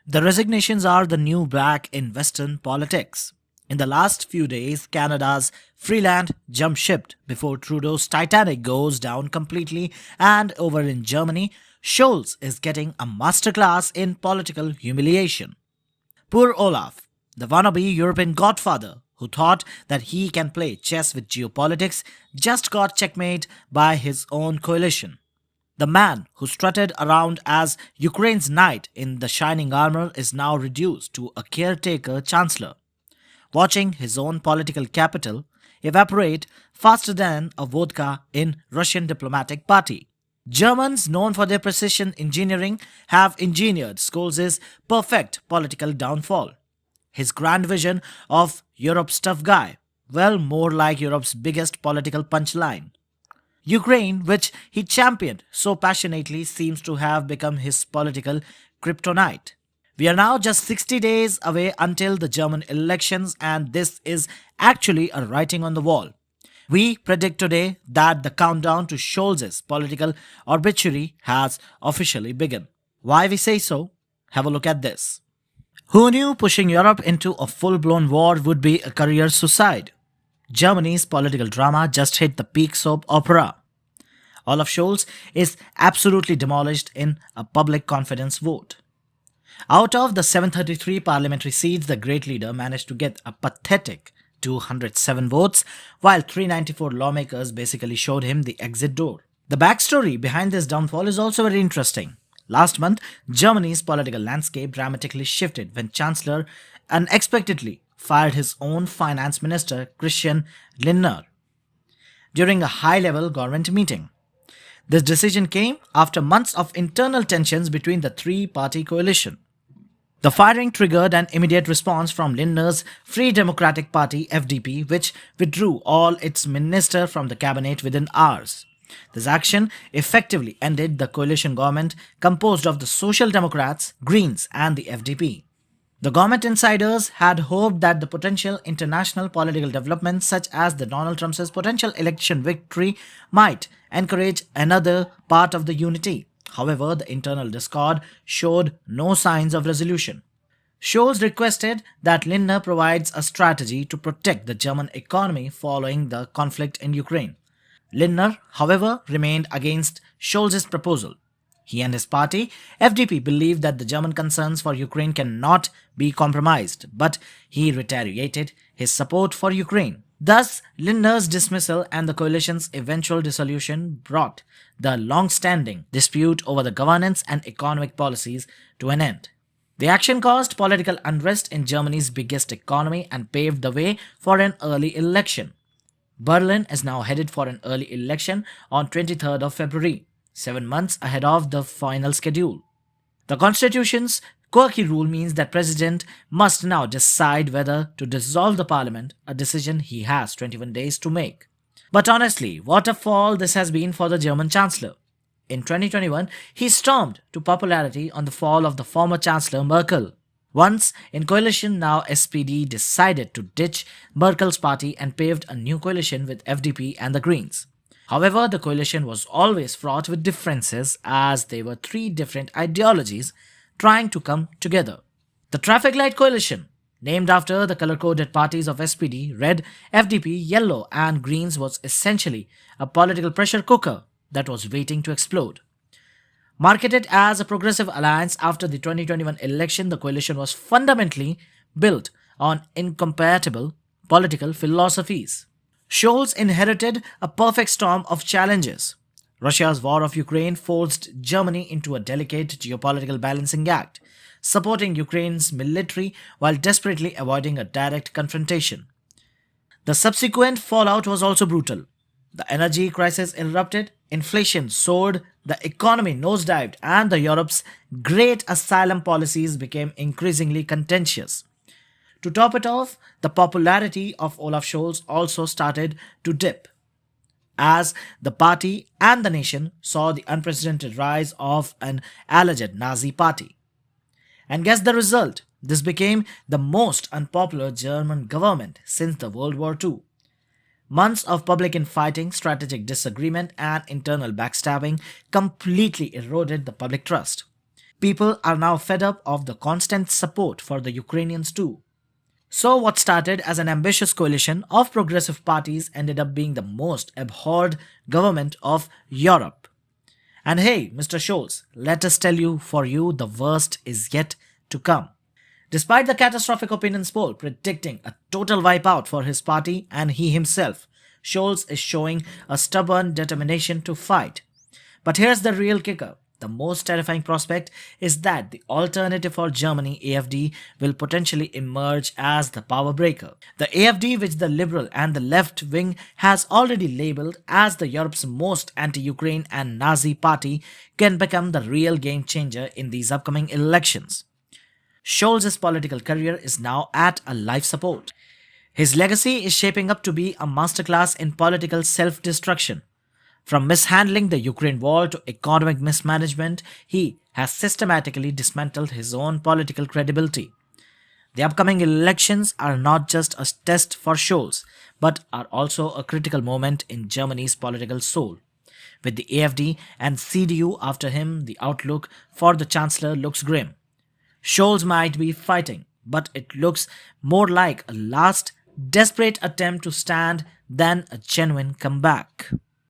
The resignations are the new black in Western politics. In the last few days, Canada's Freeland jumped ship before Trudeau's Titanic goes down completely, and over in Germany, Scholz is getting a masterclass in political humiliation. Poor Olaf, the wannabe European godfather who thought that he can play chess with geopolitics, just got checkmate by his own coalition. The man who strutted around as Ukraine's knight in the shining armor is now reduced to a caretaker chancellor, watching his own political capital evaporate faster than a vodka in Russian diplomatic party. Germans, known for their precision engineering, have engineered Scholz's perfect political downfall. His grand vision of Europe's tough guy, well, more like Europe's biggest political punchline. Ukraine, which he championed so passionately, seems to have become his political kryptonite. We are now just 60 days away until the German elections, and this is actually a writing on the wall. We predict today that the countdown to Scholz's political obituary has officially begun. Why we say so? Have a look at this. Who knew pushing Europe into a full-blown war would be a career suicide? Germany's political drama just hit the peak soap opera. Olaf Scholz is absolutely demolished in a public confidence vote. Out of the 733 parliamentary seats, the great leader managed to get a pathetic 207 votes, while 394 lawmakers basically showed him the exit door. The backstory behind this downfall is also very interesting. Last month, Germany's political landscape dramatically shifted when Chancellor unexpectedly fired his own finance minister, Christian Lindner, during a high-level government meeting. This decision came after months of internal tensions between the three-party coalition. The firing triggered an immediate response from Lindner's Free Democratic Party (FDP), which withdrew all its ministers from the cabinet within hours. This action effectively ended the coalition government composed of the Social Democrats, Greens, and the FDP. The government insiders had hoped that the potential international political developments, such as the Donald Trump's potential election victory, might encourage another part of the unity. However, the internal discord showed no signs of resolution. Scholz requested that Lindner provides a strategy to protect the German economy following the conflict in Ukraine. Lindner, however, remained against Scholz's proposal. He and his party, FDP, believed that the German concerns for Ukraine cannot be compromised, but he reiterated his support for Ukraine. Thus, Lindner's dismissal and the coalition's eventual dissolution brought the long-standing dispute over the governance and economic policies to an end. The action caused political unrest in Germany's biggest economy and paved the way for an early election. Berlin is now headed for an early election on 23rd of February, 7 months ahead of the final schedule. The constitution's quirky rule means that president must now decide whether to dissolve the parliament, a decision he has 21 days to make. But honestly, what a fall this has been for the German chancellor. In 2021, he stormed to popularity on the fall of the former Chancellor Merkel. Once in coalition, now SPD decided to ditch Merkel's party and paved a new coalition with FDP and the Greens. However, the coalition was always fraught with differences as they were three different ideologies trying to come together. The traffic light coalition, named after the color-coded parties of SPD, red, FDP, yellow and greens, was essentially a political pressure cooker that was waiting to explode. Marketed as a progressive alliance after the 2021 election, the coalition was fundamentally built on incompatible political philosophies. Scholz inherited a perfect storm of challenges. Russia's war of Ukraine forced Germany into a delicate geopolitical balancing act, supporting Ukraine's military while desperately avoiding a direct confrontation. The subsequent fallout was also brutal. The energy crisis erupted, inflation soared, the economy nosedived, and Europe's great asylum policies became increasingly contentious. To top it off, the popularity of Olaf Scholz also started to dip, as the party and the nation saw the unprecedented rise of an alleged Nazi party. And guess the result? This became the most unpopular German government since the World War II. Months of public infighting, strategic disagreement, and internal backstabbing completely eroded the public trust. People are now fed up of the constant support for the Ukrainians too. So, what started as an ambitious coalition of progressive parties ended up being the most abhorred government of Europe. And hey, Mr. Scholz, let us tell you for you the worst is yet to come. Despite the catastrophic opinions poll predicting a total wipeout for his party and he himself, Scholz is showing a stubborn determination to fight. But here's the real kicker. The most terrifying prospect is that the alternative for Germany, AfD, will potentially emerge as the power breaker. The AfD, which the liberal and the left wing has already labeled as the Europe's most anti-Ukraine and Nazi party, can become the real game changer in these upcoming elections. Scholz's political career is now at a life support. His legacy is shaping up to be a masterclass in political self-destruction. From mishandling the Ukraine war to economic mismanagement, he has systematically dismantled his own political credibility. The upcoming elections are not just a test for Scholz, but are also a critical moment in Germany's political soul. With the AfD and CDU after him, the outlook for the Chancellor looks grim. Scholz might be fighting, but it looks more like a last desperate attempt to stand than a genuine comeback.